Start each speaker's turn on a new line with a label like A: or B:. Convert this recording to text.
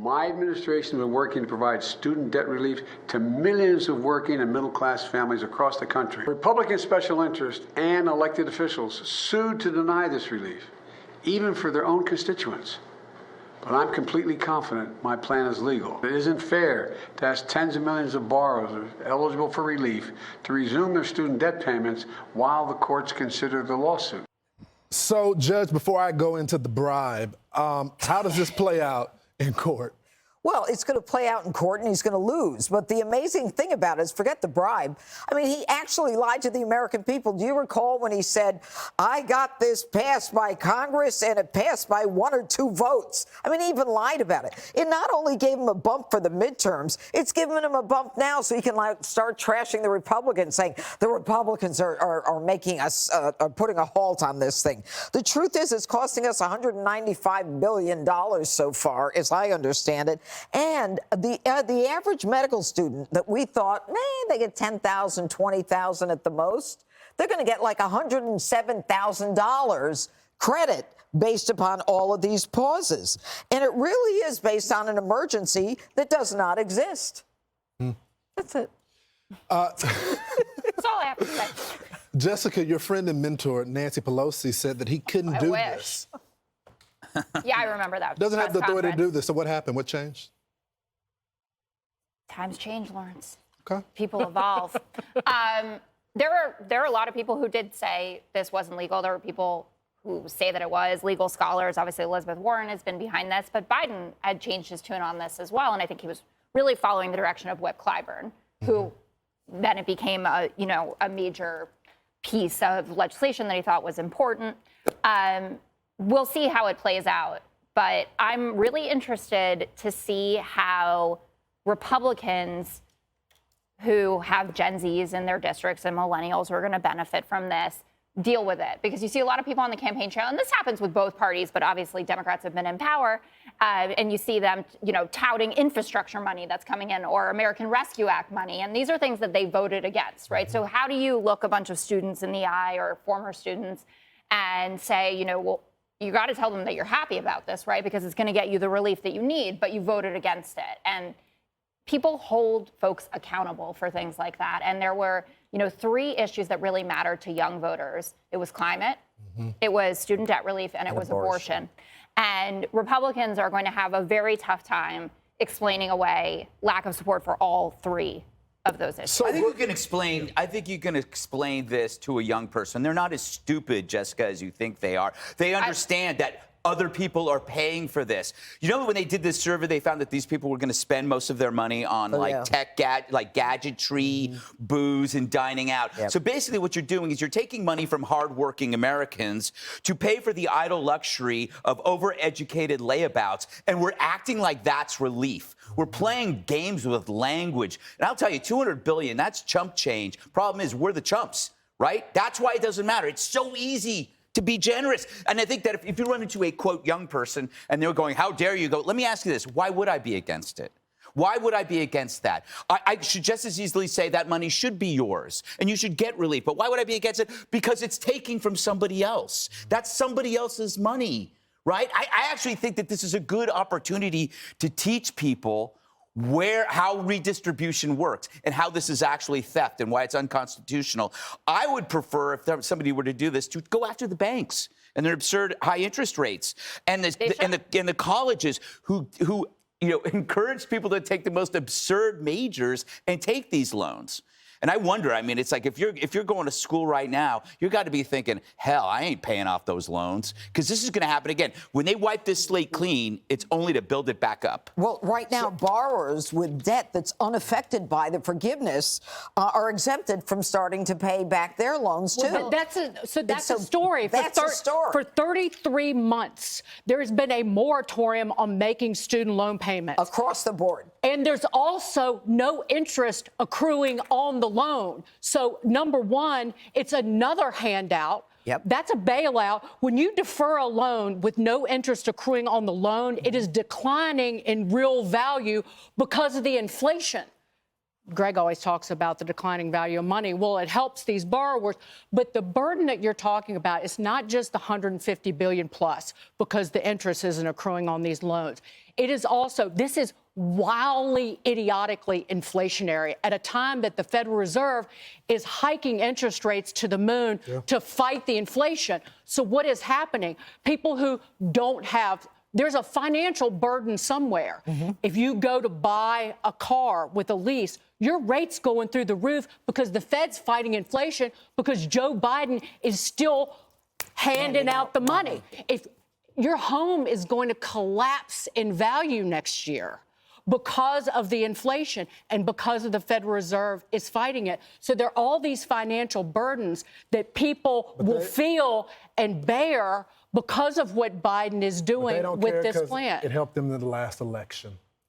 A: My administration has been working to provide student debt relief to millions of working and middle-class families across the country. Republican special interests and elected officials sued to deny this relief, even for their own constituents. But I'm completely confident my plan is legal. It isn't fair to ask tens of millions of borrowers eligible for relief to resume their student debt payments while the courts consider the lawsuit.
B: So, Judge, before I go into the bribe, how does this play out in court?
C: Well, it's going to play out in court and he's going to lose. But the amazing thing about it is, forget the bribe. I mean, he actually lied to the American people. Do you recall when he said, I got this passed by Congress and it passed by 1 or 2 votes? I mean, he even lied about it. It not only gave him a bump for the midterms, it's given him a bump now so he can start trashing the Republicans, saying the Republicans are making us, are putting a halt on this thing. The truth is, it's costing us $195 billion so far, as I understand it. And the average medical student that we thought, they get $10,000, $20,000 at the most, they're going to get like $107,000 credit based upon all of these pauses. And it really is based on an emergency that does not exist. That's it.
D: That's all I have to say.
B: Jessica, your friend and mentor, Nancy Pelosi, said that he couldn't do this.
D: Yeah, I remember that.
B: Doesn't have the authority to do this. So what happened? What changed?
D: Times change, Lawrence.
B: Okay.
D: People evolve. There are a lot of people who did say this wasn't legal. There were people who say that it was. Legal scholars, obviously Elizabeth Warren has been behind this, but Biden had changed his tune on this as well, and I think he was really following the direction of Whip Clyburn, who then it became a major piece of legislation that he thought was important. We'll see how it plays out, but I'm really interested to see how Republicans who have Gen Zs in their districts and millennials who are going to benefit from this deal with it. Because you see a lot of people on the campaign trail, and this happens with both parties, but obviously Democrats have been in power, and you see them, touting infrastructure money that's coming in or American Rescue Act money, and these are things that they voted against, right? So how do you look a bunch of students in the eye or former students and say, well, you got to tell them that you're happy about this, right? Because it's going to get you the relief that you need, but you voted against it. And people hold folks accountable for things like that. And there were, 3 issues that really mattered to young voters. It was climate, it was student debt relief, and it was abortion. And Republicans are going to have a very tough time explaining away lack of support for all 3 of those issues.
E: So I think you can explain this to a young person. They're not as stupid, Jessica, as you think they are. They understand that other people are paying for this. When they did this survey, they found that these people were going to spend most of their money on tech, gadgetry, booze, and dining out. Yep. So basically what you're doing is you're taking money from hardworking Americans to pay for the idle luxury of overeducated layabouts, and we're acting like that's relief. We're playing games with language. And I'll tell you, $200 billion, that's chump change. Problem is, we're the chumps, right? That's why it doesn't matter. It's so easy to be generous. And I think that if you run into a, quote, young person and they're going, how dare you go, let me ask you this, why would I be against it? Why would I be against that? I should just as easily say that money should be yours and you should get relief. But why would I be against it? Because it's taking from somebody else. That's somebody else's money, right? I actually think that this is a good opportunity to teach people how redistribution works and how this is actually theft and why it's unconstitutional. I would prefer, if somebody were to do this, to go after the banks and their absurd high interest rates and the colleges who encourage people to take the most absurd majors and take these loans. And I wonder, it's like if you're going to school right now, you got to be thinking, hell, I ain't paying off those loans, because this is going to happen again. When they wipe this slate clean, it's only to build it back up.
C: Well, right now, borrowers with debt that's unaffected by the forgiveness are exempted from starting to pay back their loans, too.
F: Well, that's a story. For 33 months, there has been a moratorium on making student loan payments.
C: Across the board.
F: And there's also no interest accruing on the loan. So, number one, it's another handout.
C: Yep.
F: That's a bailout. When you defer a loan with no interest accruing on the loan, it is declining in real value because of the inflation. Greg always talks about the declining value of money. Well, it helps these borrowers, but the burden that you're talking about is not just the $150 billion plus because the interest isn't accruing on these loans. it is also, this is wildly, idiotically inflationary at a time that the Federal Reserve is hiking interest rates to the moon to fight the inflation. So what is happening? People who don't have, there's a financial burden somewhere. If you go to buy a car with a lease, your rate's going through the roof because the Fed's fighting inflation because Joe Biden is still handing out the money. If your home is going to collapse in value next year because of the inflation and because of the Federal Reserve is fighting it. So there are all these financial burdens that people will feel and bear because of what Biden is doing with this plan.
B: It helped them in the last election.